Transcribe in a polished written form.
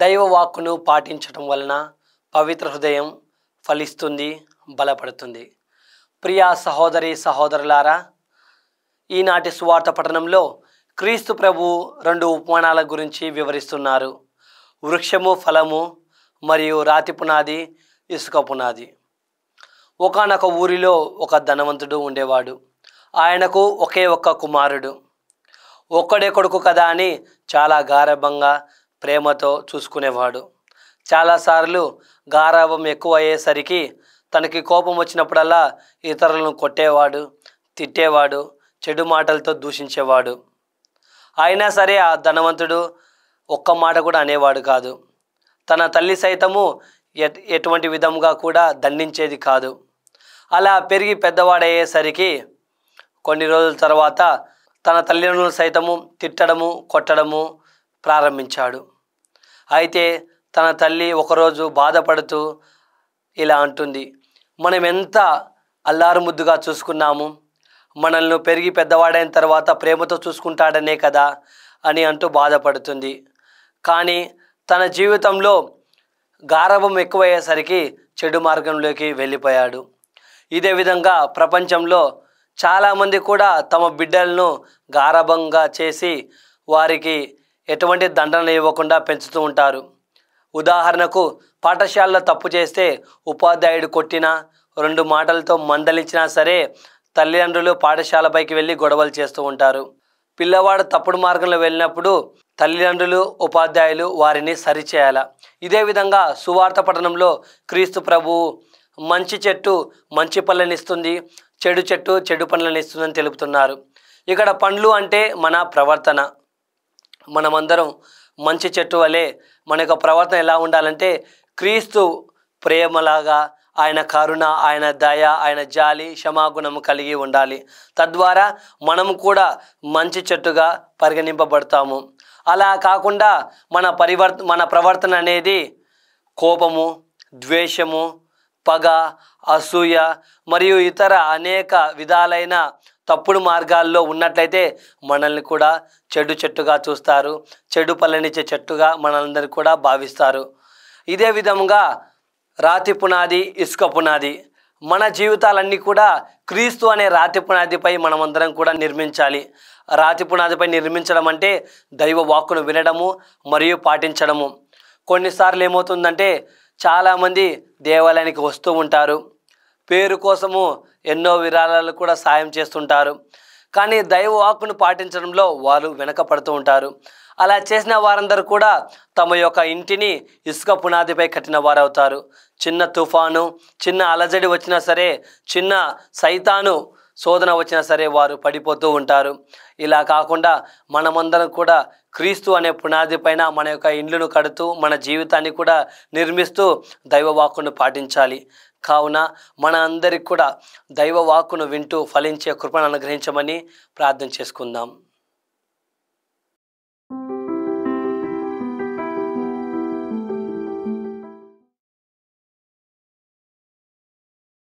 దైవ వాక్కును పాటించటం వలన పవిత్ర హృదయం ఫలిస్తుంది, బలపడుతుంది. ప్రియా సహోదరి సహోదరులారా, ఈనాటి సువార్త పఠనంలో క్రీస్తు ప్రభు 2 ఉపమానాల గురించి వివరిస్తున్నారు. వృక్షము ఫలము మరియు రాతి పునాది, ఇసుక పునాది. ఒకానొక ఊరిలో ఒక ధనవంతుడు ఉండేవాడు. ఆయనకు ఒకే ఒక్క కుమారుడు. ఒక్కడే కొడుకు కదా అని చాలా గారాబంగా ప్రేమతో చూసుకునేవాడు. చాలాసార్లు గారాబం ఎక్కువ అయ్యేసరికి తనకి కోపం వచ్చినప్పుడల్లా ఇతరులను కొట్టేవాడు, తిట్టేవాడు, చెడు మాటలతో దూషించేవాడు. అయినా సరే ఆ ధనవంతుడు ఒక్క మాట కూడా అనేవాడు కాదు. తన తల్లి సైతము ఎటువంటి విధంగా కూడా దండించేది కాదు. అలా పెరిగి పెద్దవాడయ్యేసరికి కొన్ని రోజుల తర్వాత తన తల్లిదండ్రులను సైతము తిట్టడము, కొట్టడము ప్రారంభించాడు. అయితే తన తల్లి ఒకరోజు బాధపడుతూ ఇలా అంటుంది, మనం ఎంత అల్లారు ముద్దుగా చూసుకున్నాము, మనల్ని పెరిగి పెద్దవాడైన తర్వాత ప్రేమతో చూసుకుంటాడనే కదా అని అంటూ బాధపడుతుంది. కానీ తన జీవితంలో గారాబం ఎక్కువయ్యేసరికి చెడు మార్గంలోకి వెళ్ళిపోయాడు. ఇదే విధంగా ప్రపంచంలో చాలామంది కూడా తమ బిడ్డలను గారాబంగా చేసి వారికి ఎటువంటి దండన ఇవ్వకుండా పెంచుతూ ఉంటారు. ఉదాహరణకు పాఠశాలలో తప్పు చేస్తే ఉపాధ్యాయుడు కొట్టినా 2 మాటలతో మందలించినా సరే తల్లిదండ్రులు పాఠశాలపైకి వెళ్ళి గొడవలు చేస్తూ ఉంటారు. పిల్లవాడు తప్పుడు మార్గంలో వెళ్ళినప్పుడు తల్లిదండ్రులు, ఉపాధ్యాయులు వారిని సరిచేయాల. ఇదే విధంగా సువార్త పఠనంలో క్రీస్తు ప్రభువు మంచి చెట్టు మంచి పళ్ళనిస్తుంది, చెడు చెట్టు చెడు పండ్లను ఇస్తుందని తెలుపుతున్నారు. ఇక్కడ పండ్లు అంటే మన ప్రవర్తన. మనమందరం మంచి చెట్టు వలె మన యొక్క ప్రవర్తన ఎలా ఉండాలంటే క్రీస్తు ప్రేమలాగా, ఆయన కరుణ, ఆయన దయ, ఆయన జాలి, క్షమాగుణము కలిగి ఉండాలి. తద్వారా మనము కూడా మంచి చెట్టుగా పరిగణింపబడతాము. అలా కాకుండా మన ప్రవర్తన అనేది కోపము, ద్వేషము, పగ, అసూయ మరియు ఇతర అనేక విధాలైన తప్పుడు మార్గాల్లో ఉన్నట్లయితే మనల్ని కూడా చెడు చెట్టుగా చూస్తారు, చెడు పళ్ళనిచ్చే చెట్టుగా మనందరినీ కూడా భావిస్తారు. ఇదే విధంగా రాతి పునాది, ఇసుక పునాది. మన జీవితాలన్నీ కూడా క్రీస్తు అనే రాతి పునాదిపై మనమందరం కూడా నిర్మించాలి. రాతి పునాదిపై నిర్మించడం అంటే దైవ వాక్కును వినడము మరియు పాటించడము. కొన్నిసార్లు ఏమవుతుందంటే చాలామంది దేవాలయానికి వస్తూ ఉంటారు, పేరు కోసము ఎన్నో విరాళాలు కూడా సాయం చేస్తుంటారు. కానీ దైవ వాక్కును పాటించడంలో వారు వెనకపడుతూ ఉంటారు. అలా చేసిన వారందరూ కూడా తమ యొక్క ఇంటిని ఇసుక పునాదిపై కట్టిన వారవుతారు. చిన్న తుఫాను, చిన్న అలజడి వచ్చినా సరే, చిన్న సైతాను శోధన వచ్చినా సరే వారు పడిపోతూ ఉంటారు. ఇలా కాకుండా మనమందరం కూడా క్రీస్తు అనే పునాది పైన మన యొక్క ఇండ్లను కడుతూ మన జీవితాన్ని కూడా నిర్మిస్తూ దైవ వాక్కును పాటించాలి. కావున మన అందరికి కూడా దైవ వాక్కును వింటూ ఫలించే కృపను అనుగ్రహించమని ప్రార్థన చేసుకుందాం.